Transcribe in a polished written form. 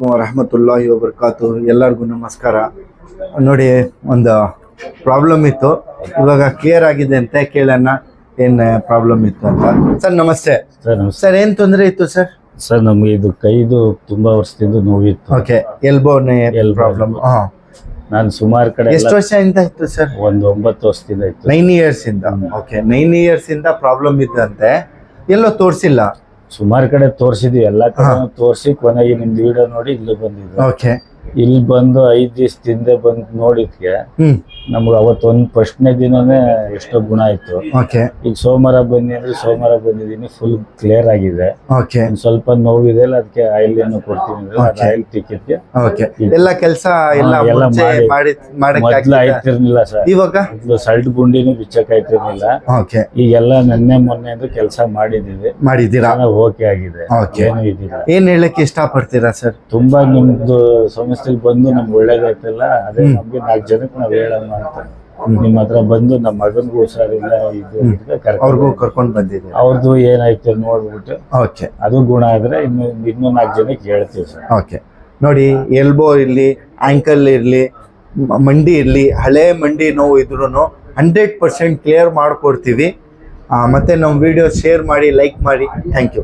ಅಲೈಕುಮ್ ವರಹಮತುಲ್ಲಾಹಿ ವಬರ್ಕಾತು. ಎಲ್ಲರಿಗೂ ನಮಸ್ಕಾರ. ನೋಡಿ, ಒಂದು ಪ್ರಾಬ್ಲಮ್ ಇತ್ತು, ಇವಾಗ ಕ್ಲಿಯರ್ ಆಗಿದೆ ಅಂತ ಕೇಳೋಣ ಏನು ಪ್ರಾಬ್ಲಮ್ ಇತ್ತು ಅಂತ. ಸರ್ ನಮಸ್ತೆ. ಸರ್ ಏನು ತೊಂದರೆ ಇತ್ತು ಸರ್? ಸರ್ ನಮಗೆ ಇದು ಕೈದು ತುಂಬಾ ವರ್ಷದಿಂದ ನೋವಿತ್ತು. Okay, ಎಲ್ಬೋನೇ problem. ಹಾಂ, ನಾನು ಸುಮಾರು ಕಡೆ ಎಷ್ಟು ವರ್ಷದಿಂದ ಇತ್ತು ಸರ್? ಒಂದು 9 ವರ್ಷದಿಂದ ಇತ್ತು. 9 years ಇಂದ. ಓಕೆ, 9 years ಇಂದ ಪ್ರಾಬ್ಲಮ್ ಇದ್ದಂತೆ. ಎಲ್ಲೋ ತೋರಿಸಿಲ್ಲ? ಸುಮಾರು ಕಡೆ ತೋರಿಸಿದ್ವಿ, ಎಲ್ಲ ಕಡೆ ತೋರಿಸಿ ಕೊನೆಗೆ ನಿಮ್ದು ವಿಡಿಯೋ ನೋಡಿ ಇಲ್ಲಿ ಬಂದಿದ್ವಿ. ಓಕೆ, ಇಲ್ಲಿ ಬಂದು 5 ದಿವಸದಿಂದ ಬಂದು ನೋಡಿದ್ಕೆ ನಮ್ಗೆ ಅವತ್ತೊಂದು ಫಸ್ಟ್ನೇ ದಿನನೇ ಎಷ್ಟೋ ಗುಣ ಆಯ್ತು. ಓಕೆ, ಈಗ ಸೋಮವಾರ ಬನ್ನಿ ಅಂದ್ರೆ ಸೋಮವಾರ ಬಂದಿದ್ದೀನಿ, ಫುಲ್ ಕ್ಲಿಯರ್ ಆಗಿದೆ. ಓಕೆ, ಸ್ವಲ್ಪ ನೋವಿದೆ, ಅದಕ್ಕೆ ಆಯಿಲ್ ಏನು ಕೊಡ್ತೀನಿ, ಆಯಿಲ್ ತಿಕ್ಕಿದ್ಕೆ. ಓಕೆ, ಎಲ್ಲ ಕೆಲಸ ಎಲ್ಲ ಮೊದ್ಲು ಆಯ್ತಿರ್ಲಿಲ್ಲ ಸರ್. ಇವಾಗ ಸಲ್ಟ್ ಗುಂಡಿನೂ ಬಿಚ್ಚಕ್ ಆಯ್ತಿರ್ಲಿಲ್ಲ. ಓಕೆ, ಈಗೆಲ್ಲ ಮೊನ್ನೆ ಕೆಲಸ ಮಾಡಿದ್ದೀರಾ? ಓಕೆ ಆಗಿದೆ, ಏನು ಇದಿಲ್ಲ. ಏನ್ ಹೇಳಕ್ಕೆ ಇಷ್ಟಪಡ್ತೀರಾ ಸರ್? ತುಂಬಾ ನಿಮ್ದು ಸಮಸ್ಯೆಗೆ ಬಂದು ನಮ್ಗೆ ಒಳ್ಳೇದಾಯ್ತಲ್ಲ, ಅದೇ ನಮ್ಗೆ 4 ಜನಕ್ಕೆ ನಾವ್ ಹೇಳೋಣ ಅಂತ ನಿಮ್ಮ ಹತ್ರ ಬಂದು ನಮ್ಮ ಮಗನ್ಗೂ ಹುಷಾರಿಲ್ಲ, ಅವ್ರಿಗೂ ಕರ್ಕೊಂಡ್ ಬಂದಿದ್ದೀವಿ. ಅವ್ರದ್ದು ಏನಾಯ್ತು ನೋಡ್ಬಿಟ್ಟು ಓಕೆ, ಅದು ಗುಣ ಆದ್ರೆ ಇನ್ನೂ 4 ಜನಕ್ಕೆ ಹೇಳ್ತೀವಿ ಸರ್. ಓಕೆ, ನೋಡಿ, ಎಲ್ಬೋ ಇರ್ಲಿ, ಆಂಕಲ್ ಇರ್ಲಿ, ಮಂಡಿ ಇರ್ಲಿ, ಹಳೆ ಮಂಡಿ ನೋವು ಇದ್ರೂ 100% ಕ್ಲಿಯರ್ ಮಾಡ್ಕೊಡ್ತೀವಿ. ಮತ್ತೆ ನಮ್ಮ ವಿಡಿಯೋ ಶೇರ್ ಮಾಡಿ, ಲೈಕ್ ಮಾಡಿ. Thank you.